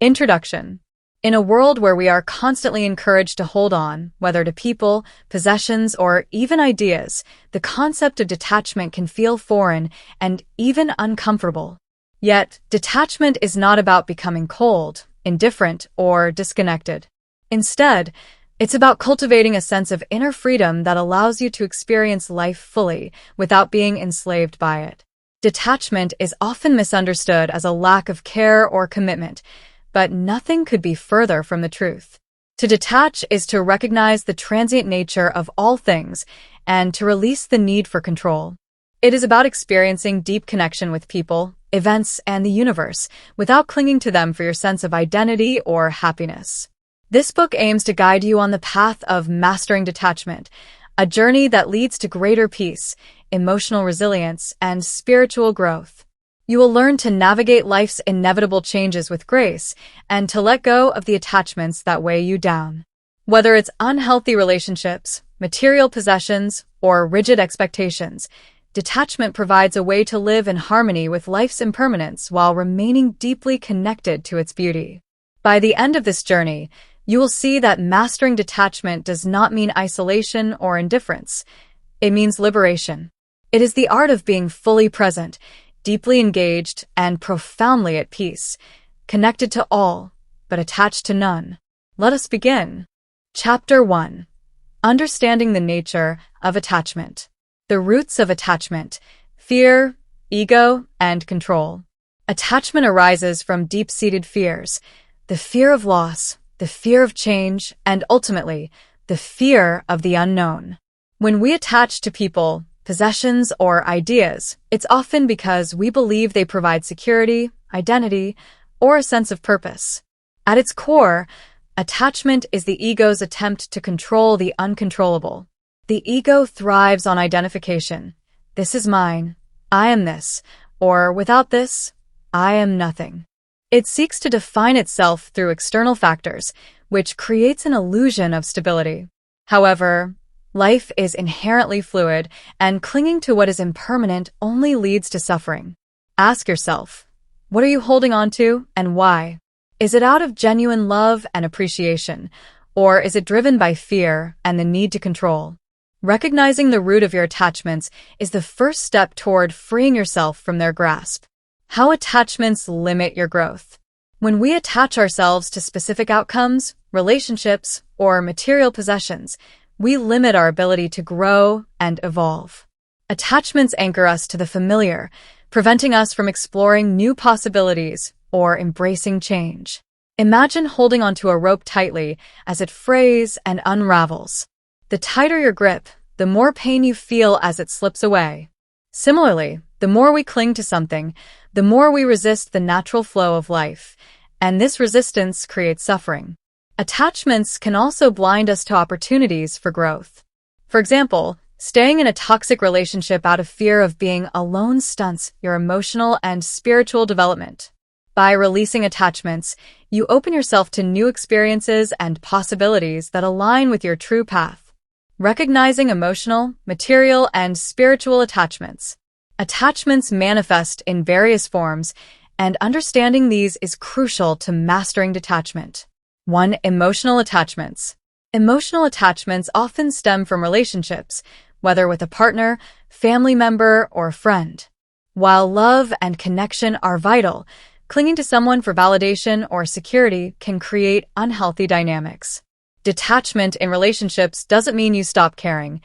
Introduction. In a world where we are constantly encouraged to hold on, whether to people, possessions, or even ideas, the concept of detachment can feel foreign and even uncomfortable. Yet, detachment is not about becoming cold, indifferent, or disconnected. Instead, it's about cultivating a sense of inner freedom that allows you to experience life fully without being enslaved by it. Detachment is often misunderstood as a lack of care or commitment, but nothing could be further from the truth. To detach is to recognize the transient nature of all things and to release the need for control. It is about experiencing deep connection with people, events, and the universe without clinging to them for your sense of identity or happiness. This book aims to guide you on the path of mastering detachment, a journey that leads to greater peace, emotional resilience, and spiritual growth. You will learn to navigate life's inevitable changes with grace and to let go of the attachments that weigh you down. Whether it's unhealthy relationships, material possessions, or rigid expectations, detachment provides a way to live in harmony with life's impermanence while remaining deeply connected to its beauty. By the end of this journey, you will see that mastering detachment does not mean isolation or indifference. It means liberation. It is the art of being fully present, deeply engaged, and profoundly at peace, connected to all, but attached to none. Let us begin. Chapter 1. Understanding the nature of attachment. The roots of attachment: fear, ego, and control. Attachment arises from deep-seated fears: the fear of loss, the fear of change, and ultimately, the fear of the unknown. When we attach to people, possessions, or ideas, it's often because we believe they provide security, identity, or a sense of purpose. At its core, attachment is the ego's attempt to control the uncontrollable. The ego thrives on identification. This is mine. I am this. Or without this, I am nothing. It seeks to define itself through external factors, which creates an illusion of stability. However, life is inherently fluid, and clinging to what is impermanent only leads to suffering. Ask yourself, what are you holding on to and why? Is it out of genuine love and appreciation, or is it driven by fear and the need to control? Recognizing the root of your attachments is the first step toward freeing yourself from their grasp. How attachments limit your growth. When we attach ourselves to specific outcomes, relationships, or material possessions, we limit our ability to grow and evolve. Attachments anchor us to the familiar, preventing us from exploring new possibilities or embracing change. Imagine holding onto a rope tightly as it frays and unravels. The tighter your grip, the more pain you feel as it slips away. Similarly, the more we cling to something, the more we resist the natural flow of life, and this resistance creates suffering. Attachments can also blind us to opportunities for growth. For example, staying in a toxic relationship out of fear of being alone stunts your emotional and spiritual development. By releasing attachments, you open yourself to new experiences and possibilities that align with your true path. Recognizing emotional, material, and spiritual attachments. Attachments manifest in various forms, and understanding these is crucial to mastering detachment. 1. Emotional attachments. Emotional attachments often stem from relationships, whether with a partner, family member, or friend. While love and connection are vital, clinging to someone for validation or security can create unhealthy dynamics. Detachment in relationships doesn't mean you stop caring.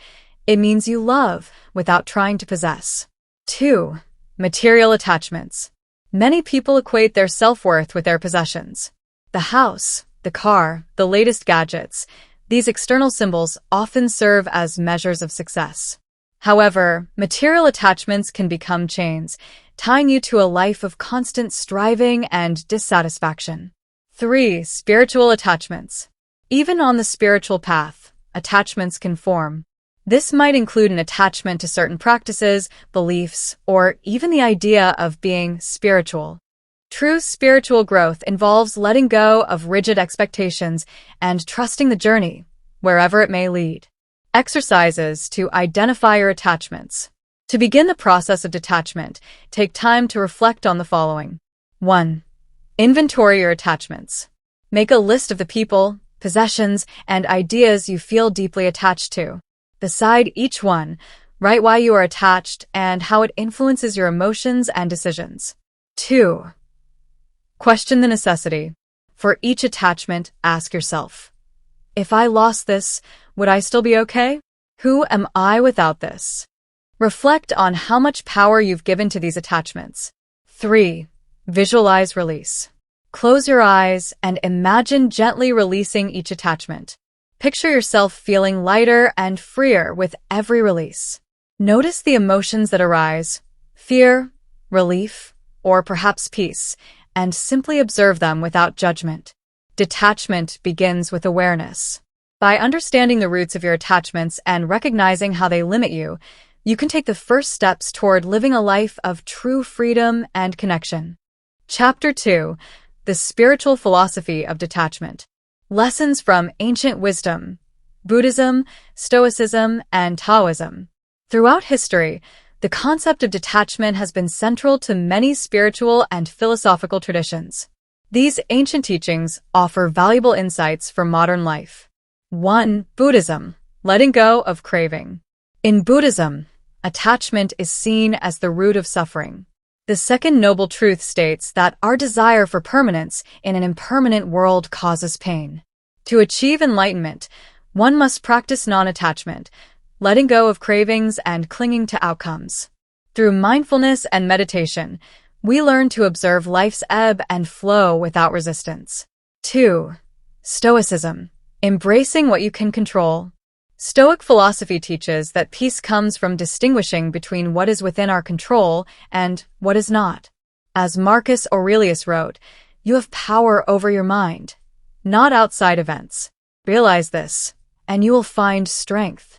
It means you love without trying to possess. 2. Material attachments. Many people equate their self-worth with their possessions. The house, the car, the latest gadgets. These external symbols often serve as measures of success. However, material attachments can become chains, tying you to a life of constant striving and dissatisfaction. 3. Spiritual attachments. Even on the spiritual path, attachments can form. This might include an attachment to certain practices, beliefs, or even the idea of being spiritual. True spiritual growth involves letting go of rigid expectations and trusting the journey, wherever it may lead. Exercises to identify your attachments. To begin the process of detachment, take time to reflect on the following. 1. Inventory your attachments. Make a list of the people, possessions, and ideas you feel deeply attached to. Beside each one, write why you are attached and how it influences your emotions and decisions. 2. Question the necessity. For each attachment, ask yourself, if I lost this, would I still be okay? Who am I without this? Reflect on how much power you've given to these attachments. 3. Visualize release. Close your eyes and imagine gently releasing each attachment. Picture yourself feeling lighter and freer with every release. Notice the emotions that arise, fear, relief, or perhaps peace, and simply observe them without judgment. Detachment begins with awareness. By understanding the roots of your attachments and recognizing how they limit you, you can take the first steps toward living a life of true freedom and connection. Chapter 2. The Spiritual Philosophy of Detachment. Lessons from Ancient Wisdom, Buddhism, Stoicism, and Taoism. Throughout history, the concept of detachment has been central to many spiritual and philosophical traditions. These ancient teachings offer valuable insights for modern life. 1. Buddhism. Letting go of craving. In Buddhism, attachment is seen as the root of suffering. The second noble truth states that our desire for permanence in an impermanent world causes pain. To achieve enlightenment, one must practice non-attachment, letting go of cravings and clinging to outcomes. Through mindfulness and meditation, we learn to observe life's ebb and flow without resistance. 2. Stoicism. Embracing what you can control. Stoic philosophy teaches that peace comes from distinguishing between what is within our control and what is not. As Marcus Aurelius wrote, you have power over your mind, not outside events. Realize this, and you will find strength.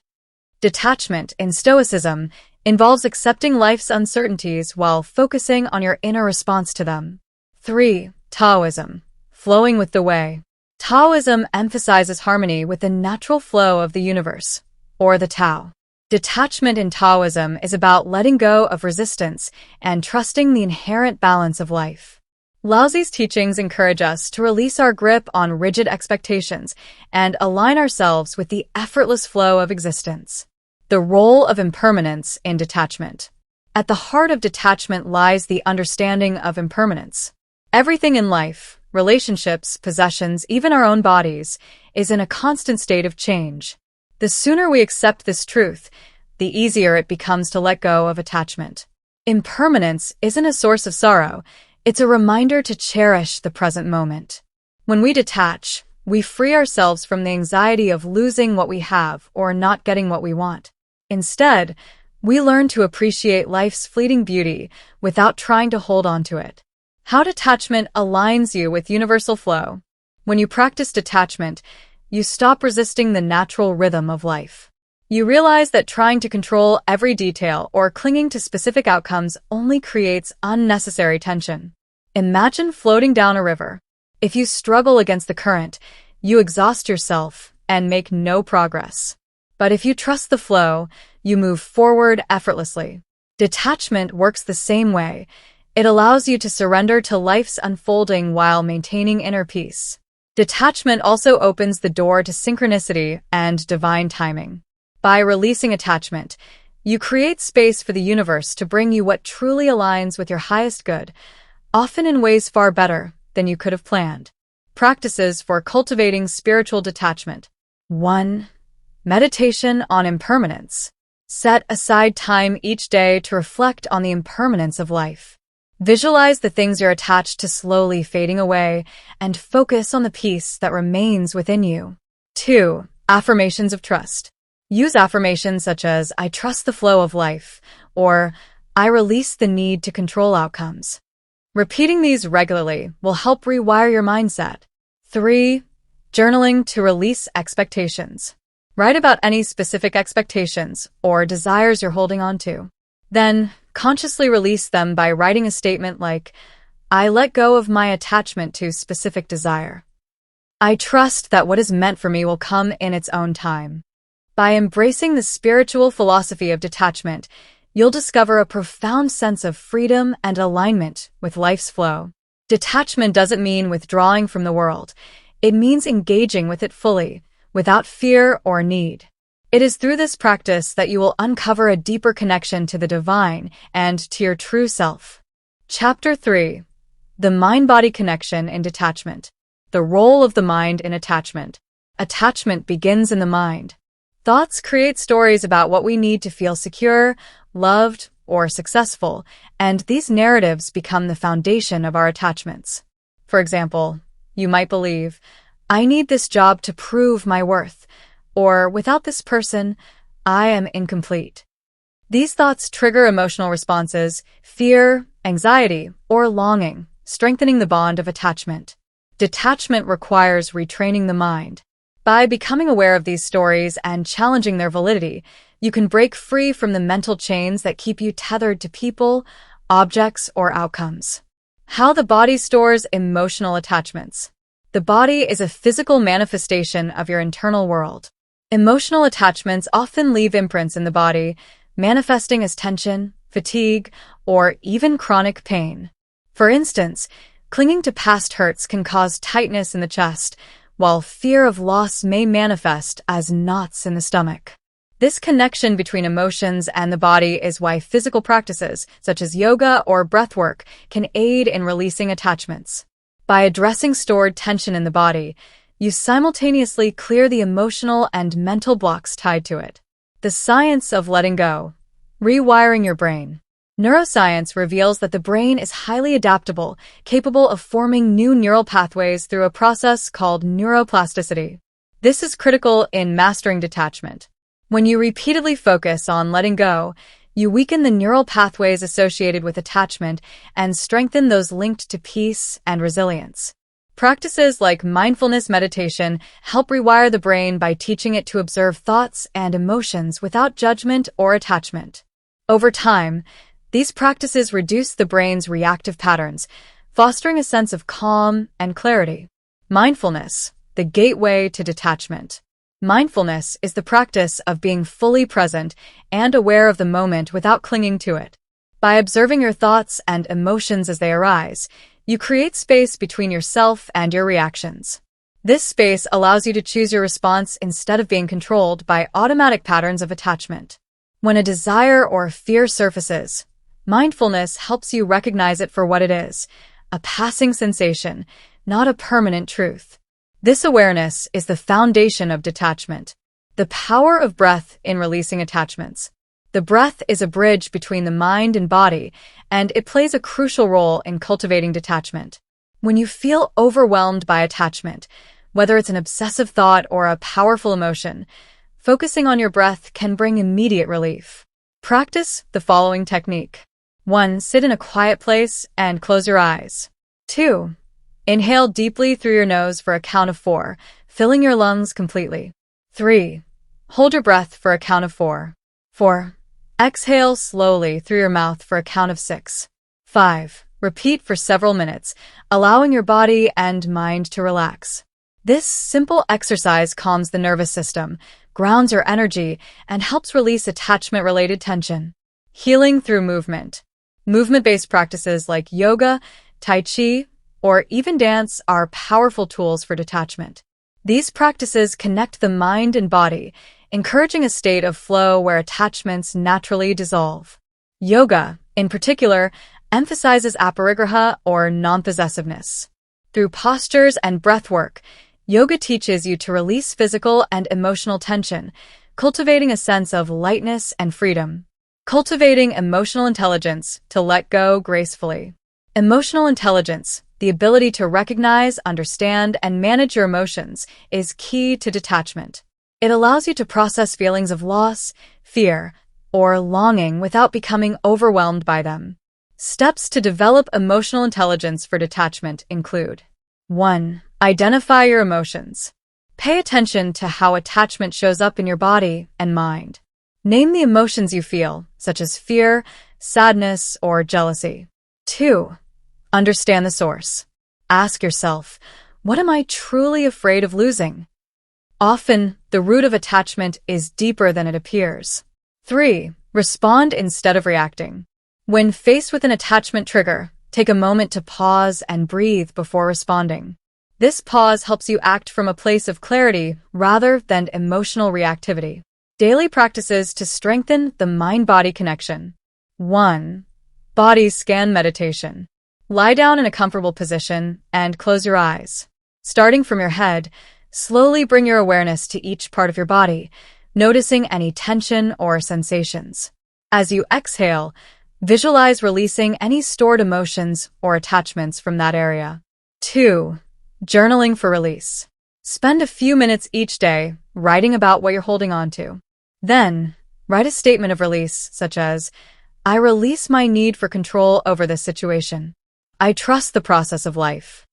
Detachment in Stoicism involves accepting life's uncertainties while focusing on your inner response to them. 3. Taoism. Flowing with the way. Taoism emphasizes harmony with the natural flow of the universe, or the Tao. Detachment in Taoism is about letting go of resistance and trusting the inherent balance of life. Laozi's teachings encourage us to release our grip on rigid expectations and align ourselves with the effortless flow of existence. The role of impermanence in detachment. At the heart of detachment lies the understanding of impermanence. Everything in life, relationships, possessions, even our own bodies, is in a constant state of change. The sooner we accept this truth, the easier it becomes to let go of attachment. Impermanence isn't a source of sorrow, it's a reminder to cherish the present moment. When we detach, we free ourselves from the anxiety of losing what we have or not getting what we want. Instead, we learn to appreciate life's fleeting beauty without trying to hold on to it. How detachment aligns you with universal flow. When you practice detachment, you stop resisting the natural rhythm of life. You realize that trying to control every detail or clinging to specific outcomes only creates unnecessary tension. Imagine floating down a river. If you struggle against the current, you exhaust yourself and make no progress. But if you trust the flow, you move forward effortlessly. Detachment works the same way. It allows you to surrender to life's unfolding while maintaining inner peace. Detachment also opens the door to synchronicity and divine timing. By releasing attachment, you create space for the universe to bring you what truly aligns with your highest good, often in ways far better than you could have planned. Practices for cultivating spiritual detachment. 1. Meditation on impermanence. Set aside time each day to reflect on the impermanence of life. Visualize the things you're attached to slowly fading away and focus on the peace that remains within you. 2. Affirmations of trust. Use affirmations such as, I trust the flow of life, or I release the need to control outcomes. Repeating these regularly will help rewire your mindset. 3. Journaling to release expectations. Write about any specific expectations or desires you're holding on to. Then, consciously release them by writing a statement like, I let go of my attachment to specific desire. I trust that what is meant for me will come in its own time. By embracing the spiritual philosophy of detachment, you'll discover a profound sense of freedom and alignment with life's flow. Detachment doesn't mean withdrawing from the world. It means engaging with it fully, without fear or need. It is through this practice that you will uncover a deeper connection to the divine and to your true self. Chapter 3. The Mind-Body Connection in Detachment. The role of the mind in attachment. Attachment begins in the mind. Thoughts create stories about what we need to feel secure, loved, or successful, and these narratives become the foundation of our attachments. For example, you might believe, I need this job to prove my worth, or without this person, I am incomplete. These thoughts trigger emotional responses, fear, anxiety, or longing, strengthening the bond of attachment. Detachment requires retraining the mind. By becoming aware of these stories and challenging their validity, you can break free from the mental chains that keep you tethered to people, objects, or outcomes. How the body stores emotional attachments. The body is a physical manifestation of your internal world. Emotional attachments often leave imprints in the body, manifesting as tension, fatigue, or even chronic pain. For instance, clinging to past hurts can cause tightness in the chest, while fear of loss may manifest as knots in the stomach. This connection between emotions and the body is why physical practices, such as yoga or breathwork, can aid in releasing attachments. By addressing stored tension in the body, you simultaneously clear the emotional and mental blocks tied to it. The science of letting go. Rewiring your brain. Neuroscience reveals that the brain is highly adaptable, capable of forming new neural pathways through a process called neuroplasticity. This is critical in mastering detachment. When you repeatedly focus on letting go, you weaken the neural pathways associated with attachment and strengthen those linked to peace and resilience. Practices like mindfulness meditation help rewire the brain by teaching it to observe thoughts and emotions without judgment or attachment. Over time, these practices reduce the brain's reactive patterns, fostering a sense of calm and clarity. Mindfulness, the gateway to detachment. Mindfulness is the practice of being fully present and aware of the moment without clinging to it. By observing your thoughts and emotions as they arise, you create space between yourself and your reactions. This space allows you to choose your response instead of being controlled by automatic patterns of attachment. When a desire or fear surfaces, mindfulness helps you recognize it for what it is, a passing sensation, not a permanent truth. This awareness is the foundation of detachment. The power of breath in releasing attachments. The breath is a bridge between the mind and body, and it plays a crucial role in cultivating detachment. When you feel overwhelmed by attachment, whether it's an obsessive thought or a powerful emotion, focusing on your breath can bring immediate relief. Practice the following technique. 1. Sit in a quiet place and close your eyes. 2. Inhale deeply through your nose for a count of 4, filling your lungs completely. 3. Hold your breath for a count of 4. 4. Exhale slowly through your mouth for a count of 6. 5. Repeat for several minutes, allowing your body and mind to relax. This simple exercise calms the nervous system, grounds your energy, and helps release attachment-related tension. Healing through movement. Movement-based practices like yoga, tai chi, or even dance are powerful tools for detachment. These practices connect the mind and body, encouraging a state of flow where attachments naturally dissolve. Yoga, in particular, emphasizes aparigraha or non-possessiveness. Through postures and breathwork, yoga teaches you to release physical and emotional tension, cultivating a sense of lightness and freedom. Cultivating emotional intelligence to let go gracefully. Emotional intelligence, the ability to recognize, understand, and manage your emotions, is key to detachment. It allows you to process feelings of loss, fear, or longing without becoming overwhelmed by them. Steps to develop emotional intelligence for detachment include: 1. Identify your emotions. Pay attention to how attachment shows up in your body and mind. Name the emotions you feel, such as fear, sadness, or jealousy. 2. Understand the source. Ask yourself, what am I truly afraid of losing? Often, the root of attachment is deeper than it appears. 3. Respond instead of reacting. When faced with an attachment trigger, Take a moment to pause and breathe before responding. This pause helps you act from a place of clarity rather than emotional reactivity. Daily practices to strengthen the mind-body connection. 1. Body scan meditation. Lie down in a comfortable position and close your eyes. Starting from your head, slowly bring your awareness to each part of your body, noticing any tension or sensations. As you exhale, visualize releasing any stored emotions or attachments from that area. 2. Journaling for release. Spend a few minutes each day writing about what you're holding on to. Then, write a statement of release, such as, I release my need for control over this situation. I trust the process of life.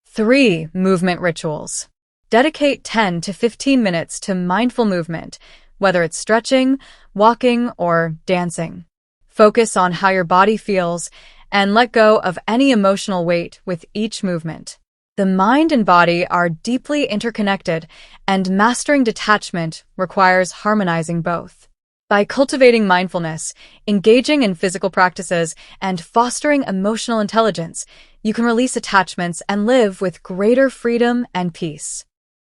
3. Movement rituals. Dedicate 10 to 15 minutes to mindful movement, whether it's stretching, walking, or dancing. Focus on how your body feels and let go of any emotional weight with each movement. The mind and body are deeply interconnected, and mastering detachment requires harmonizing both. By cultivating mindfulness, engaging in physical practices, and fostering emotional intelligence, you can release attachments and live with greater freedom and peace.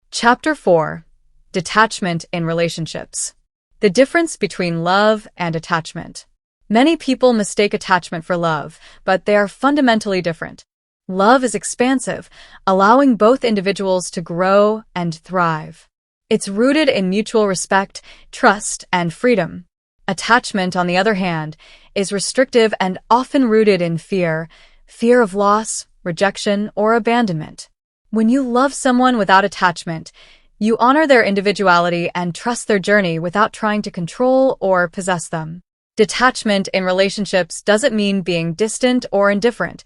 Chapter 4. Detachment in relationships. The difference between love and attachment. Many people mistake attachment for love, but they are fundamentally different. Love is expansive, allowing both individuals to grow and thrive. It's rooted in mutual respect, trust, and freedom. Attachment, on the other hand, is restrictive and often rooted in fear of loss, rejection, or abandonment. When you love someone without attachment, you honor their individuality and trust their journey without trying to control or possess them. Detachment in relationships doesn't mean being distant or indifferent.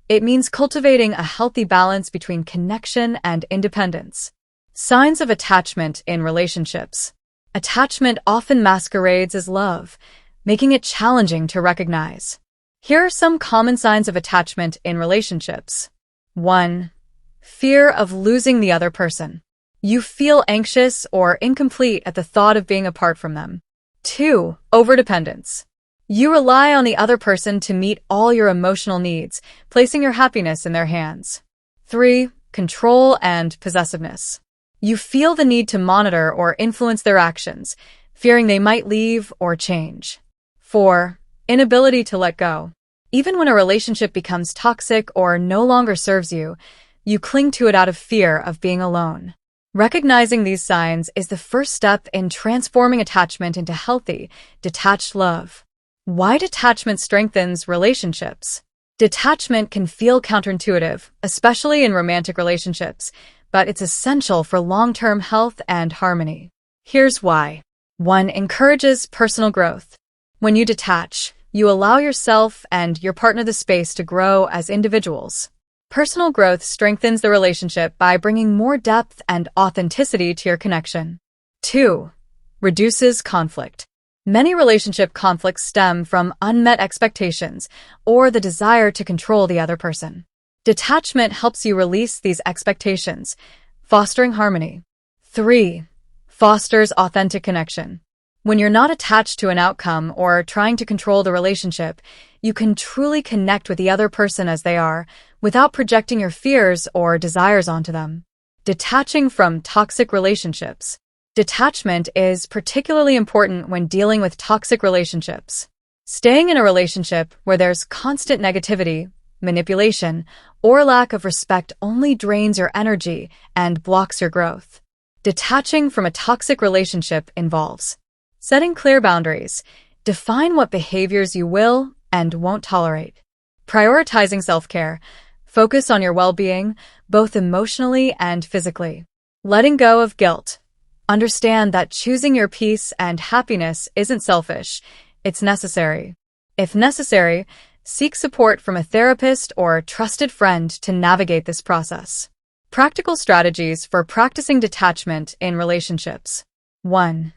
It means cultivating a healthy balance between connection and independence. Signs of attachment in relationships. Attachment often masquerades as love, making it challenging to recognize. Here are some common signs of attachment in relationships. 1. Fear of losing the other person. You feel anxious or incomplete at the thought of being apart from them. 2. Overdependence. You rely on the other person to meet all your emotional needs, placing your happiness in their hands. 3. Control and possessiveness. You feel the need to monitor or influence their actions, fearing they might leave or change. 4. Inability to let go. Even when a relationship becomes toxic or no longer serves you, you cling to it out of fear of being alone. Recognizing these signs is the first step in transforming attachment into healthy, detached love. Why detachment strengthens relationships? Detachment can feel counterintuitive, especially in romantic relationships, but it's essential for long-term health and harmony. Here's why. 1. Encourages personal growth. When you detach, you allow yourself and your partner the space to grow as individuals. Personal growth strengthens the relationship by bringing more depth and authenticity to your connection. 2. Reduces conflict. Many relationship conflicts stem from unmet expectations or the desire to control the other person. Detachment helps you release these expectations, fostering harmony. 3. Fosters authentic connection. When you're not attached to an outcome or trying to control the relationship, you can truly connect with the other person as they are, without projecting your fears or desires onto them. Detaching from toxic relationships. Detachment is particularly important when dealing with toxic relationships. Staying in a relationship where there's constant negativity, manipulation, or lack of respect only drains your energy and blocks your growth. Detaching from a toxic relationship involves setting clear boundaries. Define what behaviors you will and won't tolerate. Prioritizing self-care. Focus on your well-being, both emotionally and physically. Letting go of guilt. Understand that choosing your peace and happiness isn't selfish, it's necessary. If necessary, seek support from a therapist or trusted friend to navigate this process. Practical strategies for practicing detachment in relationships. 1.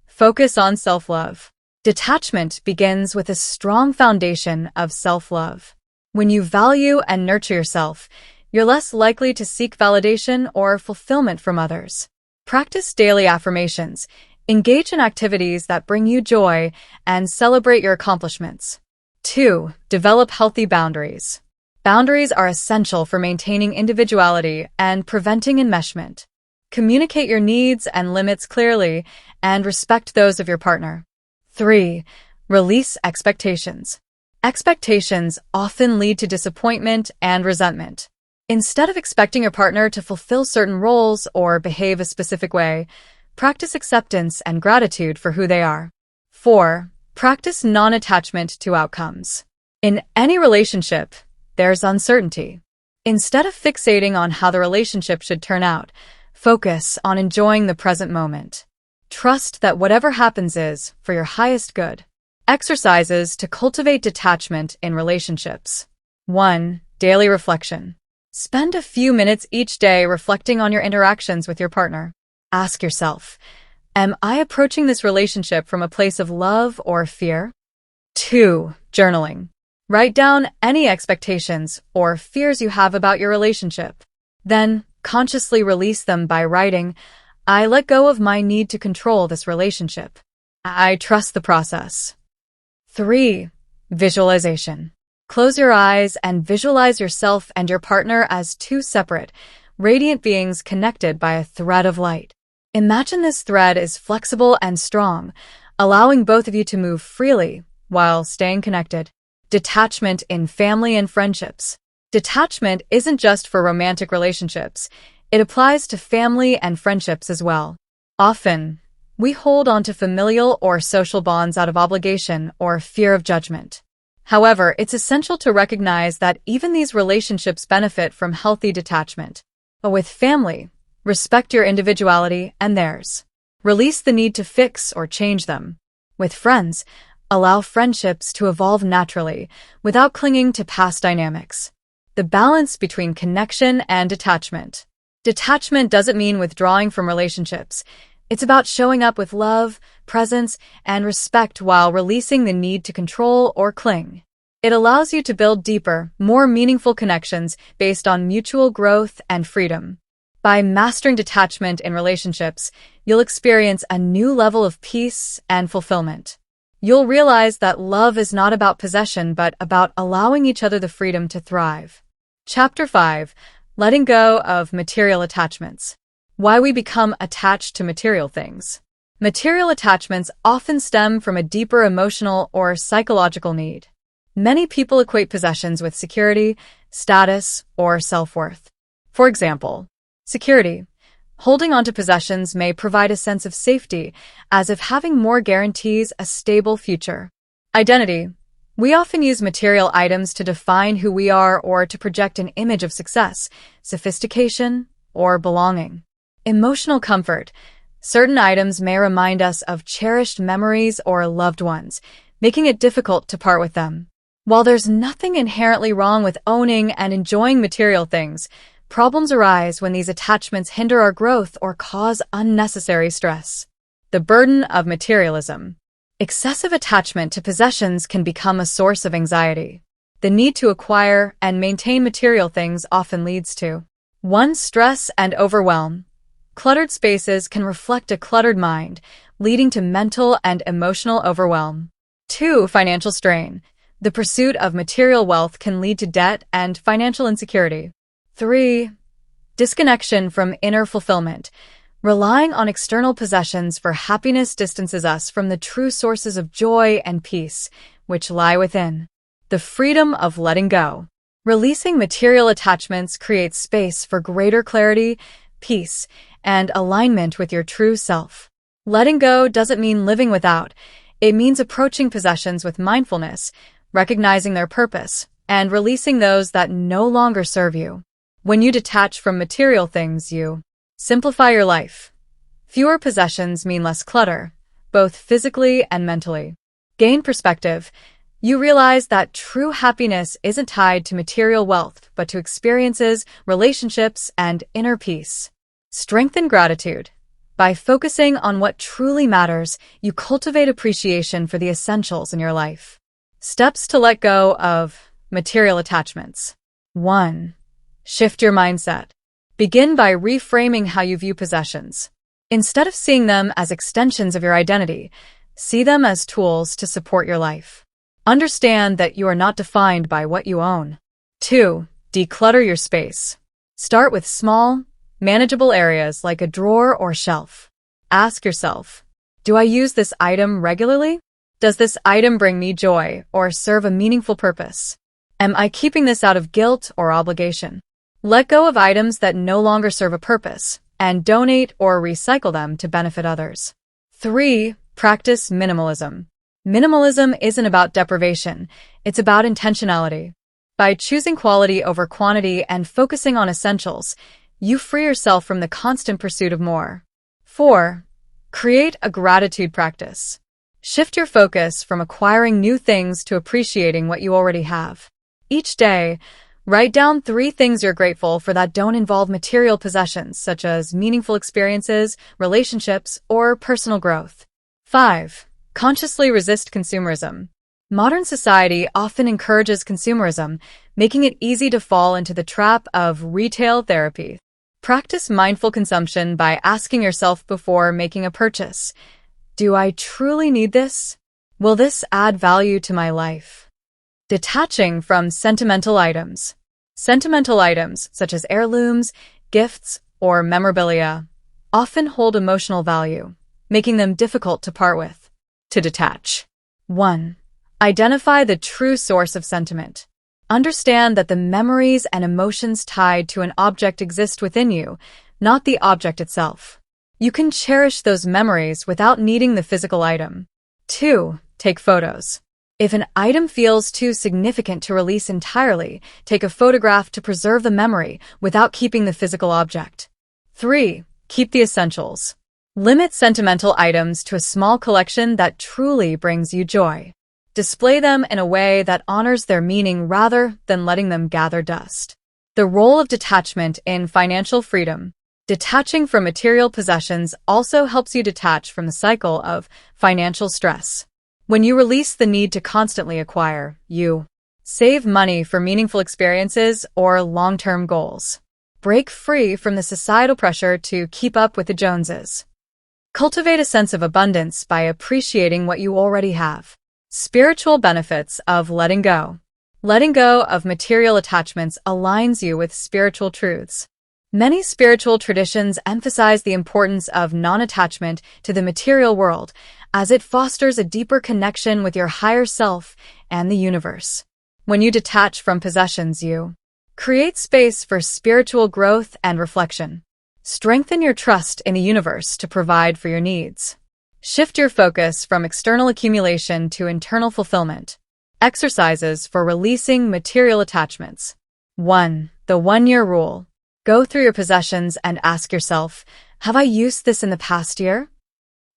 Focus on self-love. Detachment begins with a strong foundation of self-love. When you value and nurture yourself, you're less likely to seek validation or fulfillment from others. Practice daily affirmations, engage in activities that bring you joy, and celebrate your accomplishments. 2. Develop healthy boundaries. Boundaries are essential for maintaining individuality and preventing enmeshment. Communicate your needs and limits clearly and respect those of your partner. 3. Release expectations. Expectations often lead to disappointment and resentment. Instead of expecting your partner to fulfill certain roles or behave a specific way, practice acceptance and gratitude for who they are. 4. Practice non-attachment to outcomes. In any relationship, there's uncertainty. Instead of fixating on how the relationship should turn out, focus on enjoying the present moment. Trust that whatever happens is for your highest good. Exercises to cultivate detachment in relationships. 1. Daily reflection. Spend a few minutes each day reflecting on your interactions with your partner. Ask yourself, am I approaching this relationship from a place of love or fear? 2. Journaling. Write down any expectations or fears you have about your relationship. Then, consciously release them by writing, I let go of my need to control this relationship. I trust the process. 3. Visualization. Close your eyes and visualize yourself and your partner as two separate, radiant beings connected by a thread of light. Imagine this thread is flexible and strong, allowing both of you to move freely while staying connected. Detachment in family and friendships. Detachment isn't just for romantic relationships. It applies to family and friendships as well. Often, we hold on to familial or social bonds out of obligation or fear of judgment. However, it's essential to recognize that even these relationships benefit from healthy detachment. But with family, respect your individuality and theirs. Release the need to fix or change them. With friends, allow friendships to evolve naturally without clinging to past dynamics. The balance between connection and detachment. Detachment doesn't mean withdrawing from relationships. It's about showing up with love, presence, and respect while releasing the need to control or cling. It allows you to build deeper, more meaningful connections based on mutual growth and freedom. By mastering detachment in relationships, you'll experience a new level of peace and fulfillment. You'll realize that love is not about possession but about allowing each other the freedom to thrive. Chapter 5. Letting go of material attachments. Why we become attached to material things. Material attachments often stem from a deeper emotional or psychological need. Many people equate possessions with security, status, or self-worth. For example, security. Holding onto possessions may provide a sense of safety, as if having more guarantees a stable future. Identity. We often use material items to define who we are or to project an image of success, sophistication, or belonging. Emotional comfort. Certain items may remind us of cherished memories or loved ones, making it difficult to part with them. While there's nothing inherently wrong with owning and enjoying material things, problems arise when these attachments hinder our growth or cause unnecessary stress. The burden of materialism. Excessive attachment to possessions can become a source of anxiety. The need to acquire and maintain material things often leads to 1. Stress and overwhelm. Cluttered spaces can reflect a cluttered mind, leading to mental and emotional overwhelm. 2. Financial strain. The pursuit of material wealth can lead to debt and financial insecurity. 3. Disconnection from inner fulfillment. Relying on external possessions for happiness distances us from the true sources of joy and peace, which lie within. The freedom of letting go. Releasing material attachments creates space for greater clarity, peace, and alignment with your true self. Letting go doesn't mean living without. It means approaching possessions with mindfulness, recognizing their purpose, and releasing those that no longer serve you. When you detach from material things, you simplify your life. Fewer possessions mean less clutter, both physically and mentally. Gain perspective. You realize that true happiness isn't tied to material wealth, but to experiences, relationships, and inner peace. Strengthen gratitude. By focusing on what truly matters, you cultivate appreciation for the essentials in your life. Steps to let go of material attachments. 1. Shift your mindset. Begin by reframing how you view possessions. Instead of seeing them as extensions of your identity, see them as tools to support your life. Understand that you are not defined by what you own. 2. Declutter your space. Start with small, manageable areas like a drawer or shelf. Ask yourself, do I use this item regularly? Does this item bring me joy or serve a meaningful purpose? Am I keeping this out of guilt or obligation? Let go of items that no longer serve a purpose and donate or recycle them to benefit others. 3. Practice minimalism. Minimalism isn't about deprivation, it's about intentionality. By choosing quality over quantity and focusing on essentials, you free yourself from the constant pursuit of more. 4. Create a gratitude practice. Shift your focus from acquiring new things to appreciating what you already have. Each day, write down 3 things you're grateful for that don't involve material possessions, such as meaningful experiences, relationships, or personal growth. 5. Consciously resist consumerism. Modern society often encourages consumerism, making it easy to fall into the trap of retail therapy. Practice mindful consumption by asking yourself before making a purchase, do I truly need this? Will this add value to my life? Detaching from sentimental items. Sentimental items, such as heirlooms, gifts, or memorabilia, often hold emotional value, making them difficult to part with. To detach. 1. Identify the true source of sentiment. Understand that the memories and emotions tied to an object exist within you, not the object itself. You can cherish those memories without needing the physical item. 2. Take photos. If an item feels too significant to release entirely, take a photograph to preserve the memory without keeping the physical object. 3. Keep the essentials. Limit sentimental items to a small collection that truly brings you joy. Display them in a way that honors their meaning rather than letting them gather dust. The role of detachment in financial freedom. Detaching from material possessions also helps you detach from the cycle of financial stress. When you release the need to constantly acquire, you save money for meaningful experiences or long-term goals. Break free from the societal pressure to keep up with the Joneses. Cultivate a sense of abundance by appreciating what you already have. Spiritual benefits of letting go. Letting go of material attachments aligns you with spiritual truths. Many spiritual traditions emphasize the importance of non-attachment to the material world, as it fosters a deeper connection with your higher self and the universe. When you detach from possessions, you create space for spiritual growth and reflection. Strengthen your trust in the universe to provide for your needs. Shift your focus from external accumulation to internal fulfillment. Exercises for releasing material attachments. 1. The 1-year rule. Go through your possessions and ask yourself, have I used this in the past year?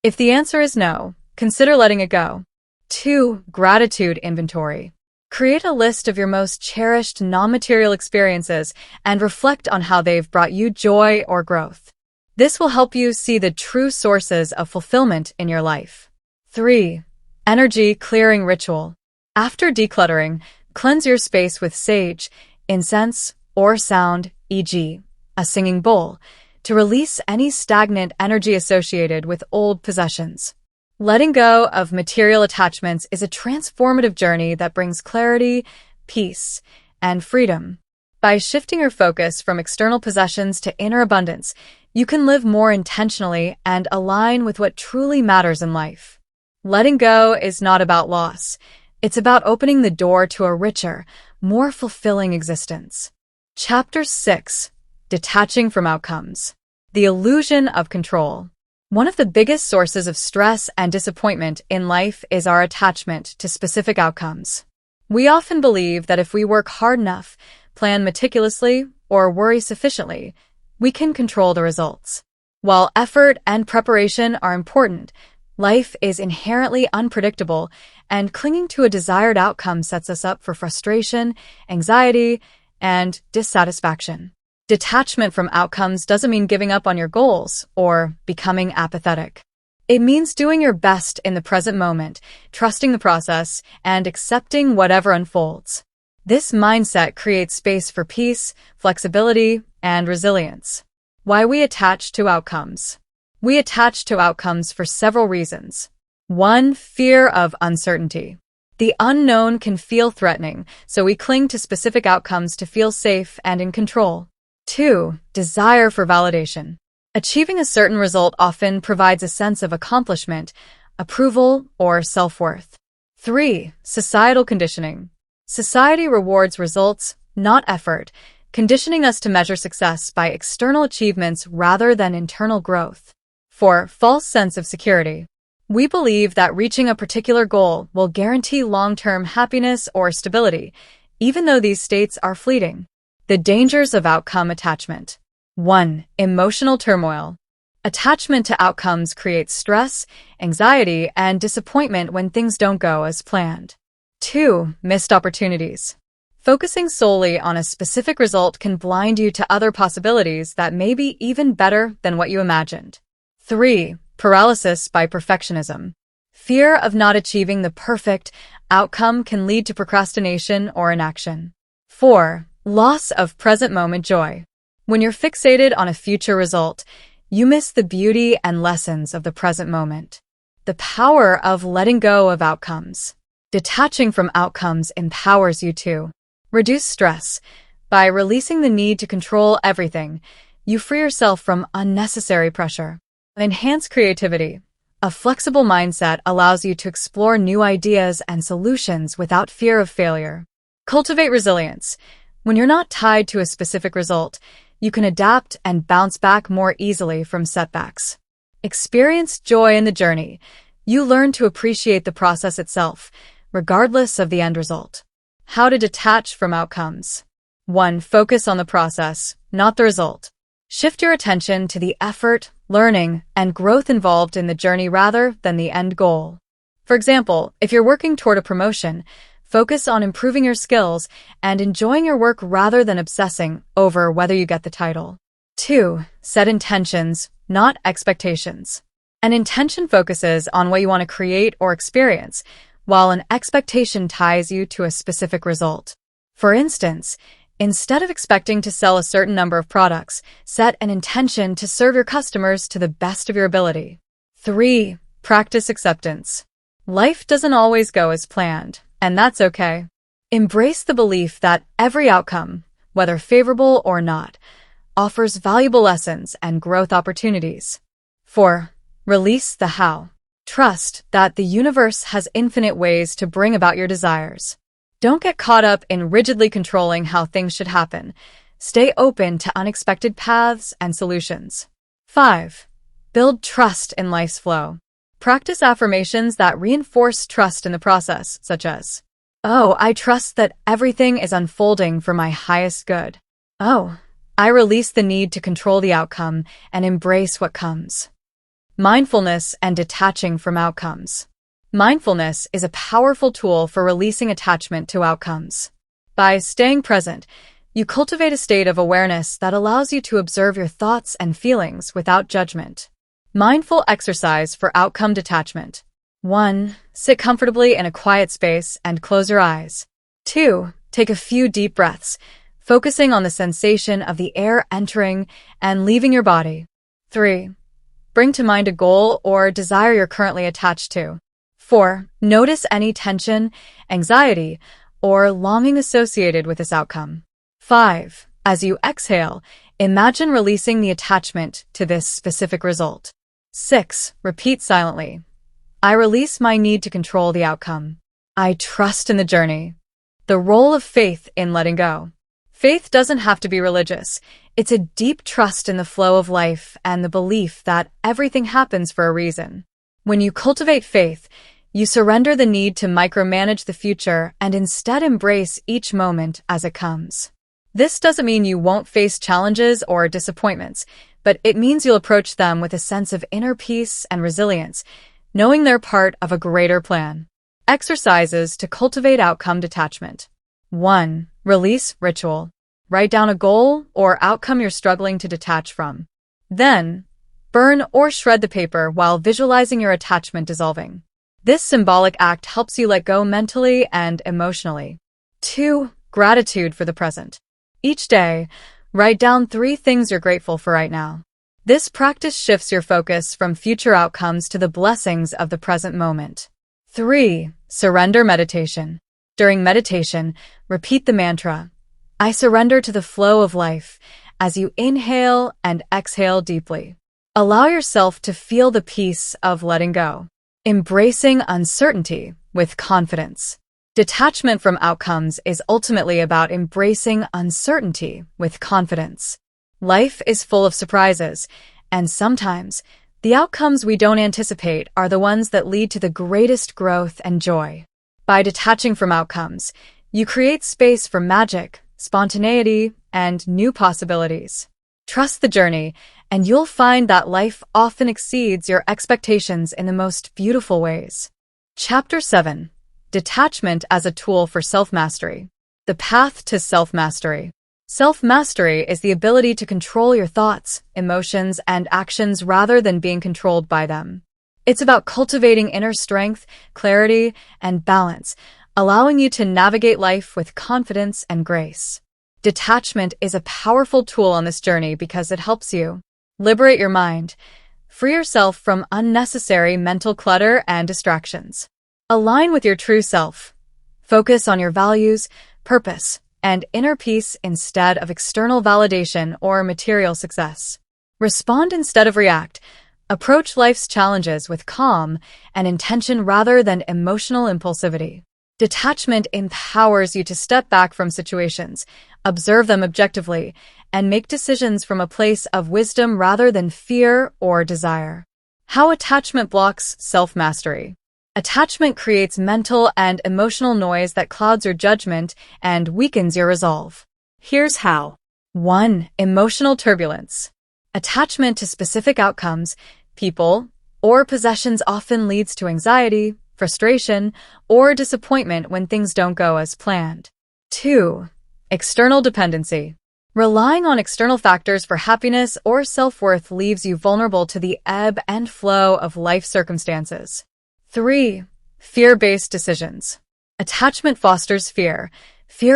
If the answer is no, consider letting it go. 2. Gratitude inventory. Create a list of your most cherished non-material experiences and reflect on how they've brought you joy or growth. This will help you see the true sources of fulfillment in your life. 3. Energy clearing ritual. After decluttering, cleanse your space with sage, incense, or sound, e.g., a singing bowl, to release any stagnant energy associated with old possessions. Letting go of material attachments is a transformative journey that brings clarity, peace, and freedom. By shifting your focus from external possessions to inner abundance, you can live more intentionally and align with what truly matters in life. Letting go is not about loss. It's about opening the door to a richer, more fulfilling existence. Chapter 6. Detaching from outcomes. The illusion of control. One of the biggest sources of stress and disappointment in life is our attachment to specific outcomes. We often believe that if we work hard enough, plan meticulously, or worry sufficiently, we can control the results. While effort and preparation are important, life is inherently unpredictable, and clinging to a desired outcome sets us up for frustration, anxiety, and dissatisfaction. Detachment from outcomes doesn't mean giving up on your goals or becoming apathetic. It means doing your best in the present moment, trusting the process, and accepting whatever unfolds. This mindset creates space for peace, flexibility, and resilience. Why we attach to outcomes. We attach to outcomes for several reasons. 1. Fear of uncertainty. The unknown can feel threatening, so we cling to specific outcomes to feel safe and in control. 2. Desire for validation. Achieving a certain result often provides a sense of accomplishment, approval, or self-worth. 3. Societal conditioning. Society rewards results, not effort, conditioning us to measure success by external achievements rather than internal growth. 4. False sense of security. We believe that reaching a particular goal will guarantee long-term happiness or stability, even though these states are fleeting. The dangers of outcome attachment. 1. Emotional turmoil. Attachment to outcomes creates stress, anxiety, and disappointment when things don't go as planned. 2. Missed opportunities. Focusing solely on a specific result can blind you to other possibilities that may be even better than what you imagined. 3. Paralysis by perfectionism. Fear of not achieving the perfect outcome can lead to procrastination or inaction. 4. Loss of present moment joy. When you're fixated on a future result, you miss the beauty and lessons of the present moment. The power of letting go of outcomes. Detaching from outcomes empowers you to reduce stress. By releasing the need to control everything, you free yourself from unnecessary pressure. Enhance creativity. A flexible mindset allows you to explore new ideas and solutions without fear of failure. Cultivate resilience. When you're not tied to a specific result, you can adapt and bounce back more easily from setbacks. Experience joy in the journey. You learn to appreciate the process itself, regardless of the end result. How to detach from outcomes. 1. Focus on the process, not the result. Shift your attention to the effort, learning, and growth involved in the journey rather than the end goal. For example, if you're working toward a promotion, focus on improving your skills and enjoying your work rather than obsessing over whether you get the title. 2. Set intentions, not expectations. An intention focuses on what you want to create or experience, while an expectation ties you to a specific result. For instance, instead of expecting to sell a certain number of products, set an intention to serve your customers to the best of your ability. 3. Practice acceptance. Life doesn't always go as planned, and that's okay. Embrace the belief that every outcome, whether favorable or not, offers valuable lessons and growth opportunities. 4. Release the how. Trust that the universe has infinite ways to bring about your desires. Don't get caught up in rigidly controlling how things should happen. Stay open to unexpected paths and solutions. 5. Build trust in life's flow. Practice affirmations that reinforce trust in the process, such as, "Oh, I trust that everything is unfolding for my highest good." "Oh, I release the need to control the outcome and embrace what comes." Mindfulness and detaching from outcomes. Mindfulness is a powerful tool for releasing attachment to outcomes. By staying present, you cultivate a state of awareness that allows you to observe your thoughts and feelings without judgment. Mindful exercise for outcome detachment. 1. Sit comfortably in a quiet space and close your eyes. 2. Take a few deep breaths, focusing on the sensation of the air entering and leaving your body. 3. Bring to mind a goal or desire you're currently attached to. 4. Notice any tension, anxiety, or longing associated with this outcome. 5. As you exhale, imagine releasing the attachment to this specific result. 6. Repeat silently. I release my need to control the outcome. I trust in the journey. The role of faith in letting go. Faith doesn't have to be religious. It's a deep trust in the flow of life and the belief that everything happens for a reason. When you cultivate faith, you surrender the need to micromanage the future and instead embrace each moment as it comes. This doesn't mean you won't face challenges or disappointments, but it means you'll approach them with a sense of inner peace and resilience, knowing they're part of a greater plan. Exercises to cultivate outcome detachment. 1. Release ritual. Write down a goal or outcome you're struggling to detach from. Then, burn or shred the paper while visualizing your attachment dissolving. This symbolic act helps you let go mentally and emotionally. 2. Gratitude for the present. Each day, write down 3 things you're grateful for right now. This practice shifts your focus from future outcomes to the blessings of the present moment. 3. Surrender meditation. During meditation, repeat the mantra, I surrender to the flow of life, as you inhale and exhale deeply. Allow yourself to feel the peace of letting go. Embracing uncertainty with confidence. Detachment from outcomes is ultimately about embracing uncertainty with confidence. Life is full of surprises, and sometimes the outcomes we don't anticipate are the ones that lead to the greatest growth and joy. By detaching from outcomes, you create space for magic, spontaneity, and new possibilities. Trust the journey, and you'll find that life often exceeds your expectations in the most beautiful ways. Chapter 7. Detachment as a tool for self-mastery. The path to self-mastery. Self-mastery is the ability to control your thoughts, emotions, and actions rather than being controlled by them. It's about cultivating inner strength, clarity, and balance, allowing you to navigate life with confidence and grace. Detachment is a powerful tool on this journey because it helps you liberate your mind, free yourself from unnecessary mental clutter and distractions. Align with your true self. Focus on your values, purpose, and inner peace instead of external validation or material success. Respond instead of react. Approach life's challenges with calm and intention rather than emotional impulsivity. Detachment empowers you to step back from situations, observe them objectively, and make decisions from a place of wisdom rather than fear or desire. How attachment blocks self-mastery. Attachment creates mental and emotional noise that clouds your judgment and weakens your resolve. Here's how. 1. Emotional turbulence. Attachment to specific outcomes, people, or possessions often leads to anxiety, frustration, or disappointment when things don't go as planned. 2. External dependency. Relying on external factors for happiness or self-worth leaves you vulnerable to the ebb and flow of life circumstances. 3. Fear-based decisions. Attachment fosters fear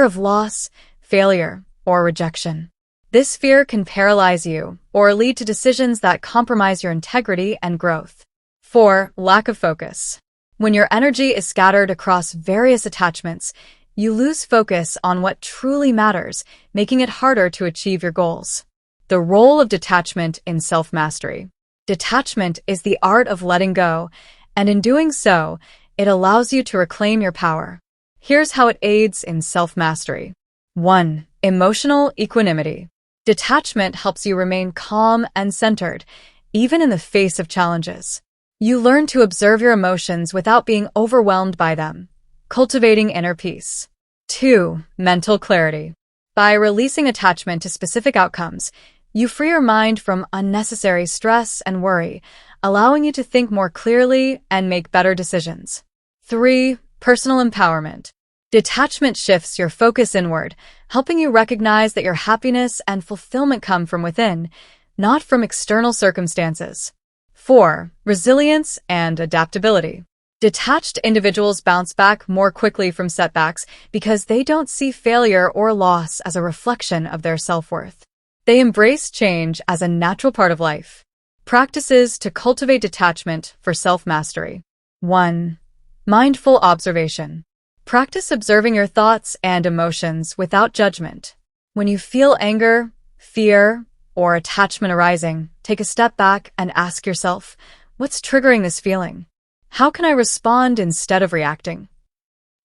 of loss, failure, or rejection. This fear can paralyze you or lead to decisions that compromise your integrity and growth. 4. Lack of focus. When your energy is scattered across various attachments, you lose focus on what truly matters, making it harder to achieve your goals. The role of detachment in self-mastery. Detachment is the art of letting go, and in doing so, it allows you to reclaim your power. Here's how it aids in self-mastery. 1. Emotional equanimity. Detachment helps you remain calm and centered, even in the face of challenges. You learn to observe your emotions without being overwhelmed by them, cultivating inner peace. 2. Mental clarity. By releasing attachment to specific outcomes, you free your mind from unnecessary stress and worry, allowing you to think more clearly and make better decisions. 3. Personal empowerment. Detachment shifts your focus inward, helping you recognize that your happiness and fulfillment come from within, not from external circumstances. 4. Resilience and adaptability. Detached individuals bounce back more quickly from setbacks because they don't see failure or loss as a reflection of their self-worth. They embrace change as a natural part of life. Practices to cultivate detachment for self-mastery. 1. Mindful observation. Practice observing your thoughts and emotions without judgment. When you feel anger, fear, or attachment arising, take a step back and ask yourself, what's triggering this feeling? How can I respond instead of reacting?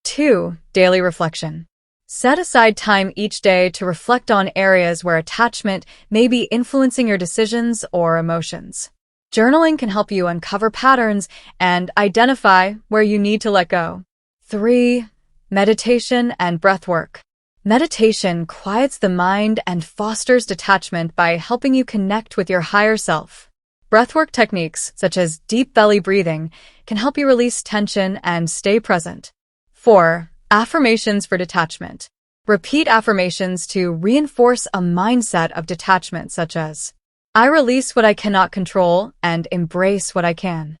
2. Daily reflection. Set aside time each day to reflect on areas where attachment may be influencing your decisions or emotions. Journaling can help you uncover patterns and identify where you need to let go. 3. Meditation and breathwork. Meditation quiets the mind and fosters detachment by helping you connect with your higher self. Breathwork techniques, such as deep belly breathing, can help you release tension and stay present. 4. Affirmations for detachment. Repeat affirmations to reinforce a mindset of detachment, such as, I release what I cannot control and embrace what I can.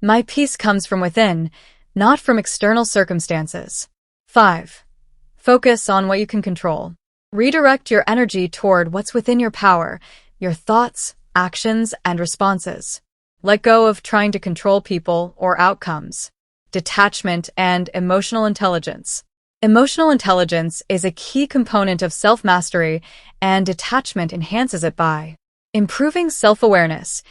My peace comes from within, not from external circumstances. 5. Focus on what you can control. Redirect your energy toward what's within your power, your thoughts, actions, and responses. Let go of trying to control people or outcomes. detachment, and emotional intelligence. Emotional intelligence is a key component of self-mastery, and detachment enhances it by improving self-awareness.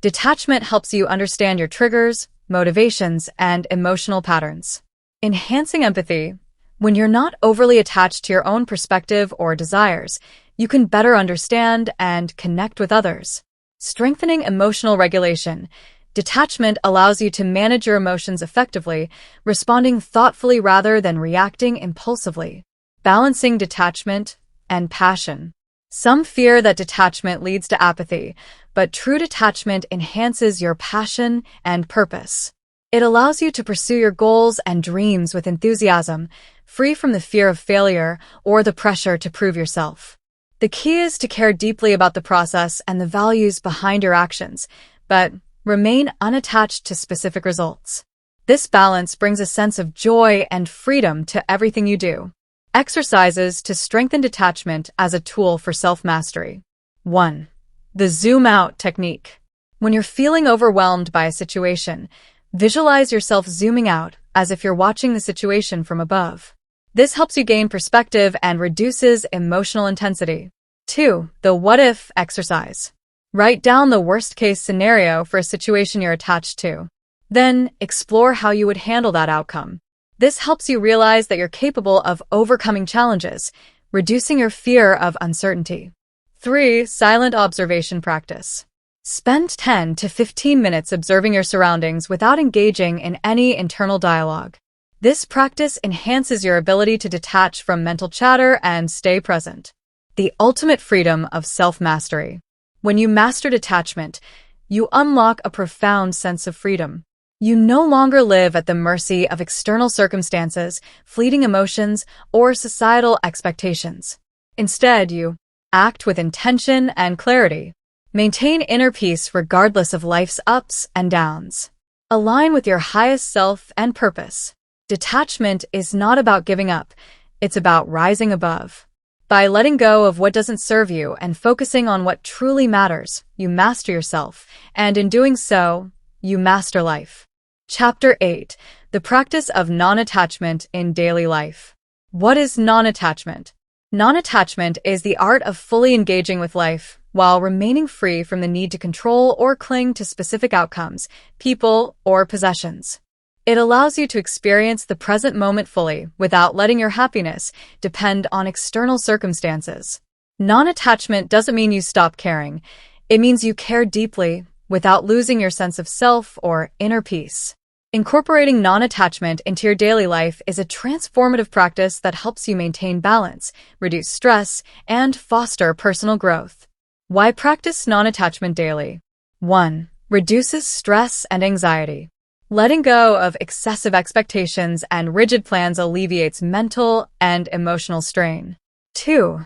Detachment helps you understand your triggers, motivations, and emotional patterns. Enhancing empathy. When you're not overly attached to your own perspective or desires, you can better understand and connect with others. Strengthening emotional regulation. Detachment allows you to manage your emotions effectively, responding thoughtfully rather than reacting impulsively. Balancing detachment and passion. Some fear that detachment leads to apathy, but true detachment enhances your passion and purpose. It allows you to pursue your goals and dreams with enthusiasm, free from the fear of failure or the pressure to prove yourself. The key is to care deeply about the process and the values behind your actions, but remain unattached to specific results. This balance brings a sense of joy and freedom to everything you do. Exercises to strengthen detachment as a tool for self-mastery. 1. The zoom out technique. When you're feeling overwhelmed by a situation, visualize yourself zooming out as if you're watching the situation from above. This helps you gain perspective and reduces emotional intensity. 2. The what-if exercise. Write down the worst-case scenario for a situation you're attached to. Then, explore how you would handle that outcome. This helps you realize that you're capable of overcoming challenges, reducing your fear of uncertainty. 3. Silent observation practice. Spend 10 to 15 minutes observing your surroundings without engaging in any internal dialogue. This practice enhances your ability to detach from mental chatter and stay present. The ultimate freedom of self-mastery. When you master detachment, you unlock a profound sense of freedom. You no longer live at the mercy of external circumstances, fleeting emotions, or societal expectations. Instead, you act with intention and clarity. Maintain inner peace regardless of life's ups and downs. Align with your highest self and purpose. Detachment is not about giving up, it's about rising above. By letting go of what doesn't serve you and focusing on what truly matters, you master yourself, and in doing so, you master life. Chapter 8. The Practice of Non-Attachment in Daily Life. What is non-attachment? Non-attachment is the art of fully engaging with life while remaining free from the need to control or cling to specific outcomes, people, or possessions. It allows you to experience the present moment fully without letting your happiness depend on external circumstances. Non-attachment doesn't mean you stop caring. It means you care deeply without losing your sense of self or inner peace. Incorporating non-attachment into your daily life is a transformative practice that helps you maintain balance, reduce stress, and foster personal growth. Why practice non-attachment daily? 1. Reduces stress and anxiety. Letting go of excessive expectations and rigid plans alleviates mental and emotional strain. 2.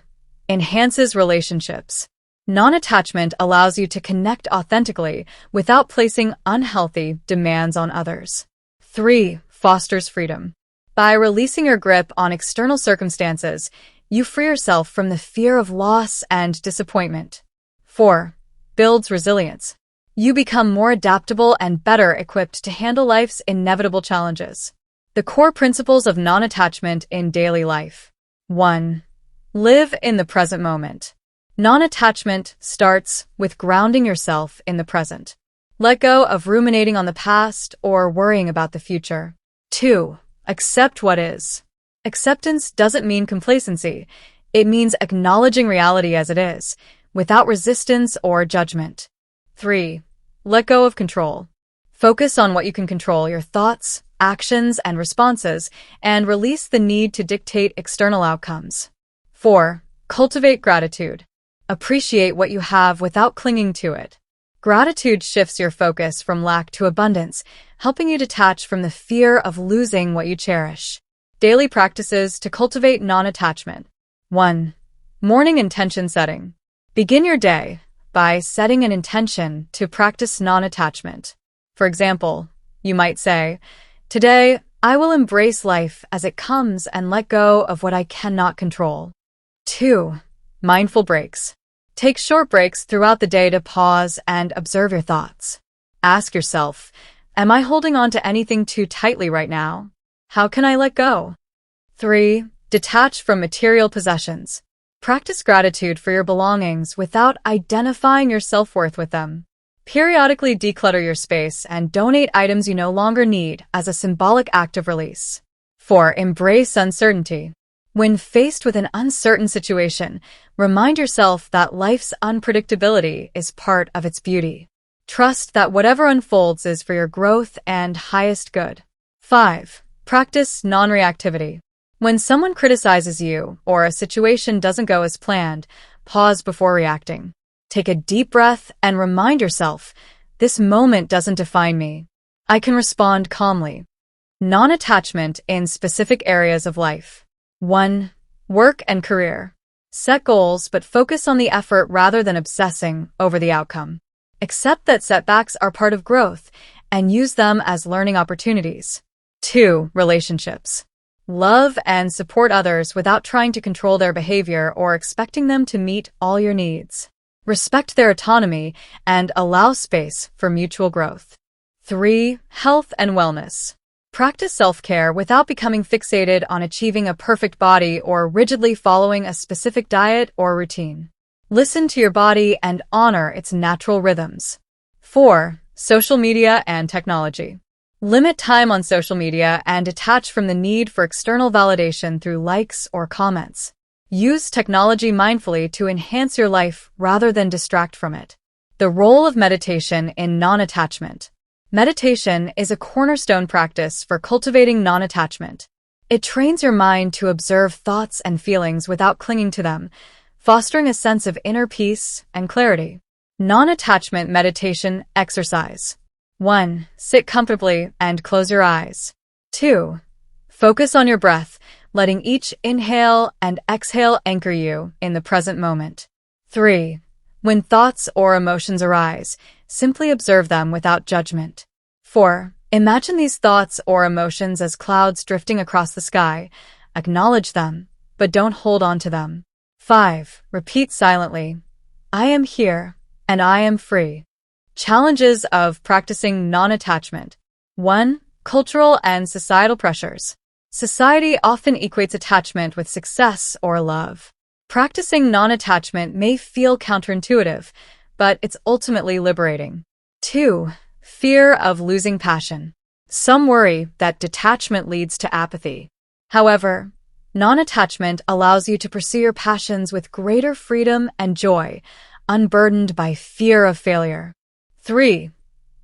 Enhances relationships. Non-attachment allows you to connect authentically without placing unhealthy demands on others. 3. Fosters freedom. By releasing your grip on external circumstances, you free yourself from the fear of loss and disappointment. 4. Builds resilience. You become more adaptable and better equipped to handle life's inevitable challenges. The core principles of non-attachment in daily life. 1. Live in the present moment. Non-attachment starts with grounding yourself in the present. Let go of ruminating on the past or worrying about the future. 2. Accept what is. Acceptance doesn't mean complacency. It means acknowledging reality as it is, without resistance or judgment. 3. Let go of control. Focus on what you can control, your thoughts, actions, and responses, and release the need to dictate external outcomes. 4. Cultivate gratitude. Appreciate what you have without clinging to it. Gratitude shifts your focus from lack to abundance, helping you detach from the fear of losing what you cherish. Daily practices to cultivate non-attachment. 1. Morning intention setting. Begin your day by setting an intention to practice non-attachment. For example, you might say, "Today, I will embrace life as it comes and let go of what I cannot control." 2. Mindful breaks. Take short breaks throughout the day to pause and observe your thoughts. Ask yourself, Am I holding on to anything too tightly right now? How can I let go? 3. Detach from material possessions. Practice gratitude for your belongings without identifying your self-worth with them. Periodically declutter your space and donate items you no longer need as a symbolic act of release. 4. Embrace uncertainty. When faced with an uncertain situation, remind yourself that life's unpredictability is part of its beauty. Trust that whatever unfolds is for your growth and highest good. 5. Practice non-reactivity. When someone criticizes you or a situation doesn't go as planned, pause before reacting. Take a deep breath and remind yourself, this moment doesn't define me. I can respond calmly. Non-attachment in specific areas of life. 1. Work and career. Set goals, but focus on the effort rather than obsessing over the outcome. Accept that setbacks are part of growth and use them as learning opportunities. 2. Relationships. Love and support others without trying to control their behavior or expecting them to meet all your needs. Respect their autonomy and allow space for mutual growth. 3. Health and wellness. Practice self-care without becoming fixated on achieving a perfect body or rigidly following a specific diet or routine. Listen to your body and honor its natural rhythms. 4. Social media and technology. Limit time on social media and detach from the need for external validation through likes or comments. Use technology mindfully to enhance your life rather than distract from it. The role of meditation in non-attachment. Meditation is a cornerstone practice for cultivating non-attachment. It trains your mind to observe thoughts and feelings without clinging to them, fostering a sense of inner peace and clarity. Non-attachment meditation exercise. 1. Sit comfortably and close your eyes. 2. Focus on your breath, letting each inhale and exhale anchor you in the present moment. 3. When thoughts or emotions arise, simply observe them without judgment. 4. Imagine these thoughts or emotions as clouds drifting across the sky. Acknowledge them, but don't hold on to them. 5. Repeat silently, I am here and I am free. Challenges of practicing non-attachment. 1. Cultural and societal pressures. Society often equates attachment with success or love. Practicing non-attachment may feel counterintuitive, but it's ultimately liberating. 2. Fear of losing passion. Some worry that detachment leads to apathy. However, non-attachment allows you to pursue your passions with greater freedom and joy, unburdened by fear of failure. 3.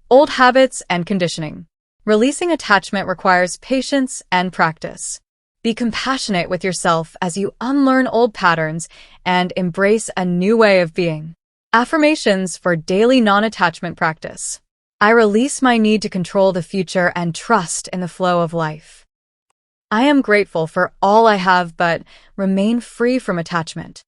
Old habits and conditioning. Releasing attachment requires patience and practice. Be compassionate with yourself as you unlearn old patterns and embrace a new way of being. Affirmations for daily non-attachment practice. I release my need to control the future and trust in the flow of life. I am grateful for all I have but remain free from attachment.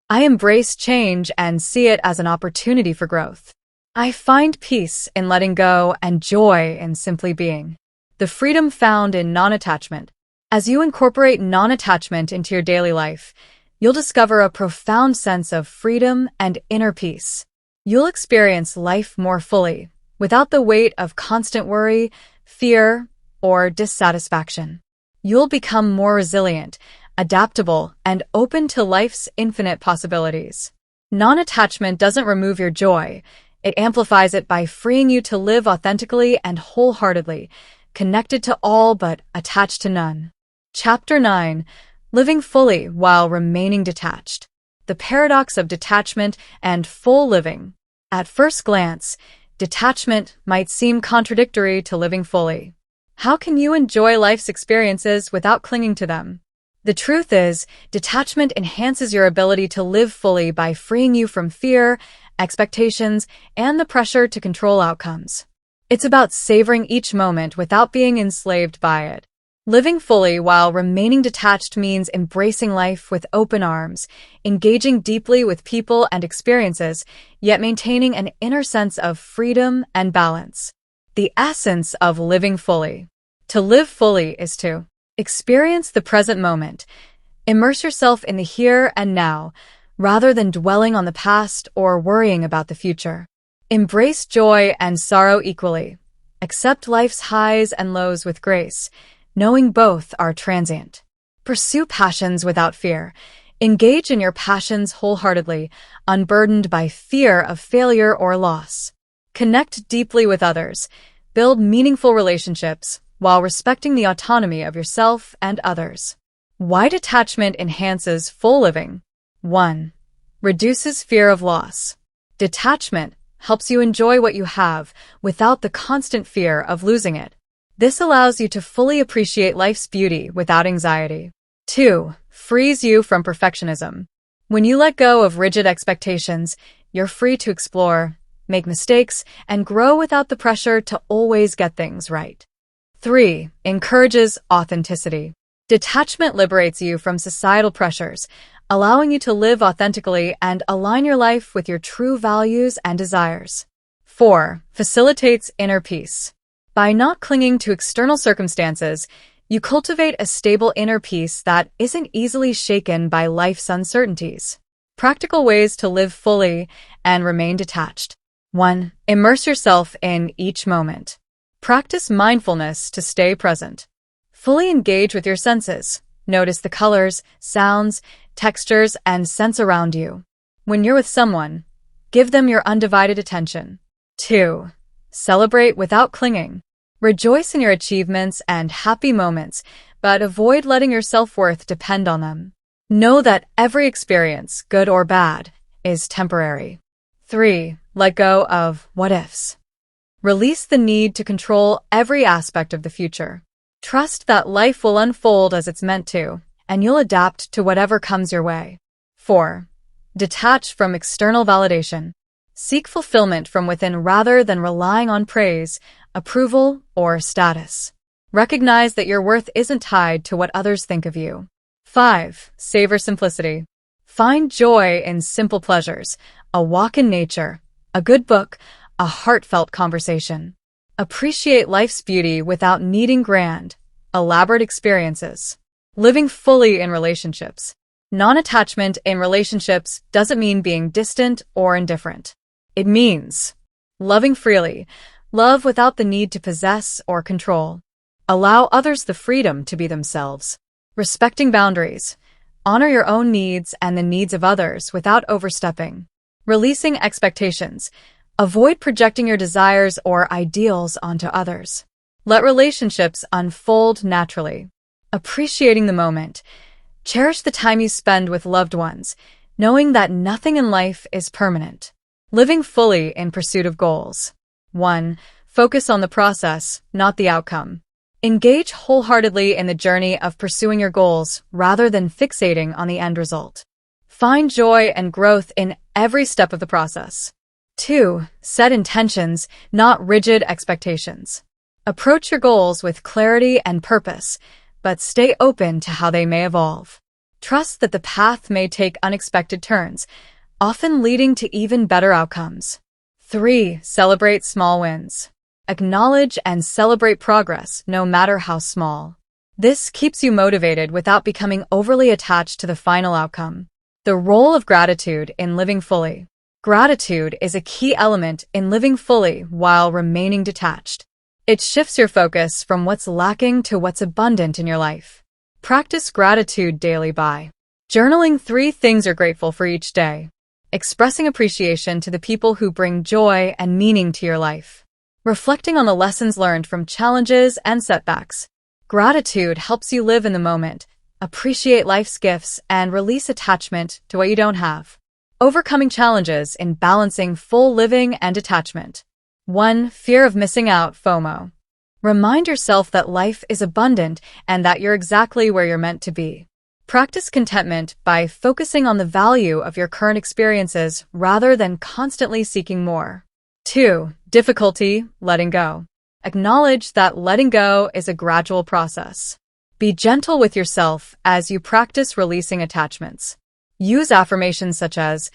I embrace change and see it as an opportunity for growth. I find peace in letting go and joy in simply being. The freedom found in non-attachment. As you incorporate non-attachment into your daily life, you'll discover a profound sense of freedom and inner peace. You'll experience life more fully, without the weight of constant worry, fear, or dissatisfaction. You'll become more resilient, adaptable, and open to life's infinite possibilities. Non-attachment doesn't remove your joy. It amplifies it by freeing you to live authentically and wholeheartedly, connected to all but attached to none. Chapter 9. Living fully while remaining detached. The paradox of detachment and full living. At first glance, detachment might seem contradictory to living fully. How can you enjoy life's experiences without clinging to them? The truth is, detachment enhances your ability to live fully by freeing you from fear, expectations, and the pressure to control outcomes. It's about savoring each moment without being enslaved by it. Living fully while remaining detached means embracing life with open arms, engaging deeply with people and experiences, yet maintaining an inner sense of freedom and balance. The essence of living fully. To live fully is to experience the present moment, immerse yourself in the here and now, rather than dwelling on the past or worrying about the future. Embrace joy and sorrow equally. Accept life's highs and lows with grace, knowing both are transient. Pursue passions without fear. Engage in your passions wholeheartedly, unburdened by fear of failure or loss. Connect deeply with others. Build meaningful relationships while respecting the autonomy of yourself and others. Why detachment enhances full living? 1. Reduces fear of loss. Detachment helps you enjoy what you have without the constant fear of losing it. This allows you to fully appreciate life's beauty without anxiety. 2. Frees you from perfectionism. When you let go of rigid expectations, you're free to explore, make mistakes, and grow without the pressure to always get things right. 3. Encourages authenticity. Detachment liberates you from societal pressures, allowing you to live authentically and align your life with your true values and desires. 4. Facilitates inner peace. By not clinging to external circumstances, you cultivate a stable inner peace that isn't easily shaken by life's uncertainties. Practical ways to live fully and remain detached. 1. Immerse yourself in each moment. Practice mindfulness to stay present. Fully engage with your senses. Notice the colors, sounds, textures, and scents around you. When you're with someone, give them your undivided attention. 2. Celebrate without clinging. Rejoice in your achievements and happy moments, but avoid letting your self-worth depend on them. Know that every experience, good or bad, is temporary. 3. Let go of what-ifs. Release the need to control every aspect of the future. Trust that life will unfold as it's meant to, and you'll adapt to whatever comes your way. 4. Detach from external validation. Seek fulfillment from within rather than relying on praise, approval, or status. Recognize that your worth isn't tied to what others think of you. 5. Savor simplicity. Find joy in simple pleasures, a walk in nature, a good book, a heartfelt conversation. Appreciate life's beauty without needing grand, elaborate experiences. Living fully in relationships. Non-attachment in relationships doesn't mean being distant or indifferent. It means loving freely, love without the need to possess or control. Allow others the freedom to be themselves. Respecting boundaries. Honor your own needs and the needs of others without overstepping. Releasing expectations. Avoid projecting your desires or ideals onto others. Let relationships unfold naturally. Appreciating the moment. Cherish the time you spend with loved ones, knowing that nothing in life is permanent. Living fully in pursuit of goals. 1. Focus on the process, not the outcome. Engage wholeheartedly in the journey of pursuing your goals rather than fixating on the end result. Find joy and growth in every step of the process. 2. Set intentions, not rigid expectations. Approach your goals with clarity and purpose, but stay open to how they may evolve. Trust that the path may take unexpected turns, often leading to even better outcomes. 3. Celebrate small wins. Acknowledge and celebrate progress, no matter how small. This keeps you motivated without becoming overly attached to the final outcome. The role of gratitude in living fully. Gratitude is a key element in living fully while remaining detached. It shifts your focus from what's lacking to what's abundant in your life. Practice gratitude daily by journaling 3 things you're grateful for each day. Expressing appreciation to the people who bring joy and meaning to your life. Reflecting on the lessons learned from challenges and setbacks. Gratitude helps you live in the moment, appreciate life's gifts, and release attachment to what you don't have. Overcoming challenges in balancing full living and detachment. 1. Fear of missing out, FOMO. Remind yourself that life is abundant and that you're exactly where you're meant to be. Practice contentment by focusing on the value of your current experiences rather than constantly seeking more. 2. Difficulty, letting go. Acknowledge that letting go is a gradual process. Be gentle with yourself as you practice releasing attachments. Use affirmations such as,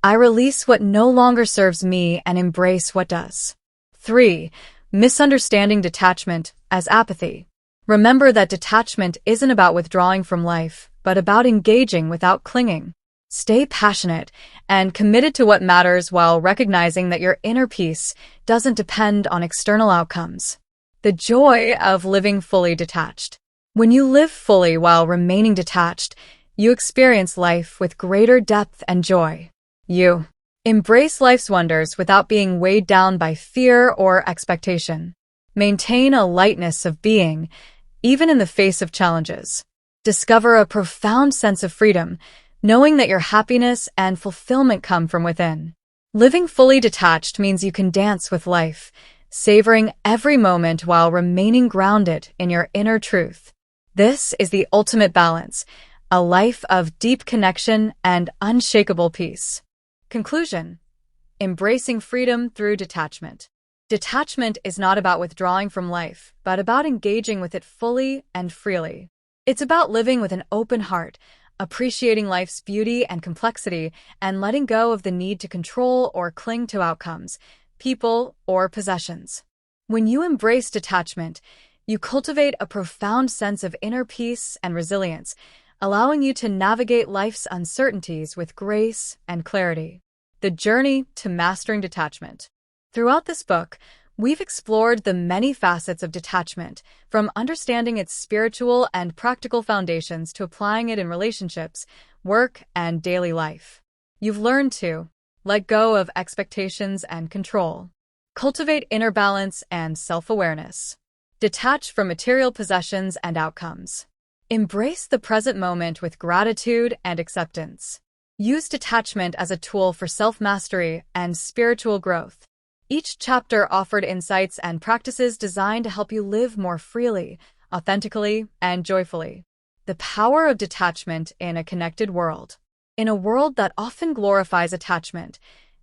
I release what no longer serves me and embrace what does. 3. Misunderstanding detachment as apathy. Remember that detachment isn't about withdrawing from life, but about engaging without clinging. Stay passionate and committed to what matters while recognizing that your inner peace doesn't depend on external outcomes. The joy of living fully detached. When you live fully while remaining detached, you experience life with greater depth and joy. You embrace life's wonders without being weighed down by fear or expectation. Maintain a lightness of being, even in the face of challenges. Discover a profound sense of freedom, knowing that your happiness and fulfillment come from within. Living fully detached means you can dance with life, savoring every moment while remaining grounded in your inner truth. This is the ultimate balance, a life of deep connection and unshakable peace. Conclusion: embracing freedom through detachment. Detachment is not about withdrawing from life, but about engaging with it fully and freely. It's about living with an open heart, appreciating life's beauty and complexity, and letting go of the need to control or cling to outcomes, people, or possessions. When you embrace detachment, you cultivate a profound sense of inner peace and resilience, allowing you to navigate life's uncertainties with grace and clarity. The journey to mastering detachment. Throughout this book, we've explored the many facets of detachment, from understanding its spiritual and practical foundations to applying it in relationships, work, and daily life. You've learned to let go of expectations and control, cultivate inner balance and self-awareness, detach from material possessions and outcomes, embrace the present moment with gratitude and acceptance. Use detachment as a tool for self-mastery and spiritual growth. Each chapter offered insights and practices designed to help you live more freely, authentically, and joyfully. The power of detachment in a connected world. In a world that often glorifies attachment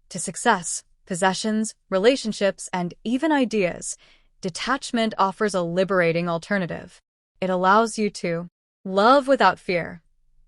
to success, possessions, relationships, and even ideas, detachment offers a liberating alternative. It allows you to love without fear,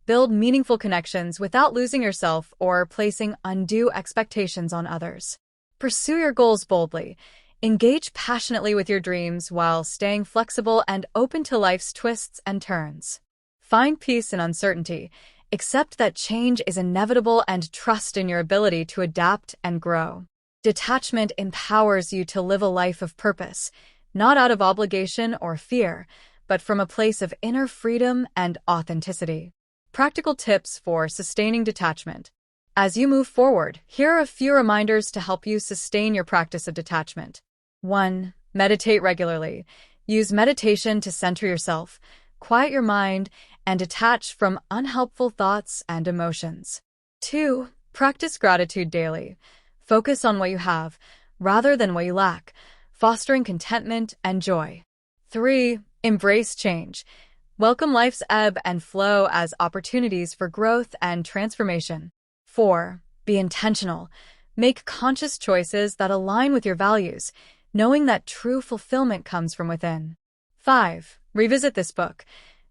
build meaningful connections without losing yourself or placing undue expectations on others. Pursue your goals boldly. Engage passionately with your dreams while staying flexible and open to life's twists and turns. Find peace in uncertainty. Accept that change is inevitable and trust in your ability to adapt and grow. Detachment empowers you to live a life of purpose, not out of obligation or fear, but from a place of inner freedom and authenticity. Practical tips for sustaining detachment. As you move forward, here are a few reminders to help you sustain your practice of detachment. 1. Meditate regularly. Use meditation to center yourself, quiet your mind, and detach from unhelpful thoughts and emotions. 2. Practice gratitude daily. Focus on what you have, rather than what you lack, fostering contentment and joy. 3. Embrace change. Welcome life's ebb and flow as opportunities for growth and transformation. 4. Be intentional. Make conscious choices that align with your values, knowing that true fulfillment comes from within. 5. Revisit this book.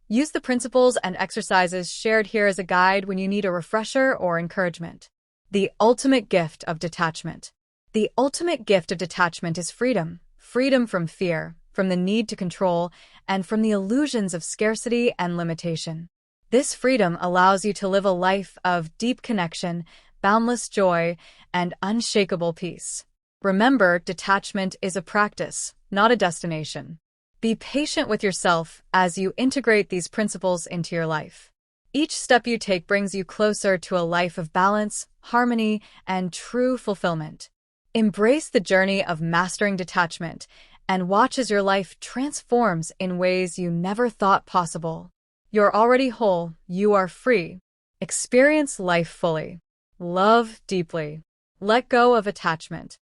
Use the principles and exercises shared here as a guide when you need a refresher or encouragement. The ultimate gift of detachment. The ultimate gift of detachment is freedom. Freedom from fear, from the need to control, and from the illusions of scarcity and limitation. This freedom allows you to live a life of deep connection, boundless joy, and unshakable peace. Remember, detachment is a practice, not a destination. Be patient with yourself as you integrate these principles into your life. Each step you take brings you closer to a life of balance, harmony, and true fulfillment. Embrace the journey of mastering detachment and watch as your life transforms in ways you never thought possible. You're already whole. You are free. Experience life fully. Love deeply. Let go of attachment.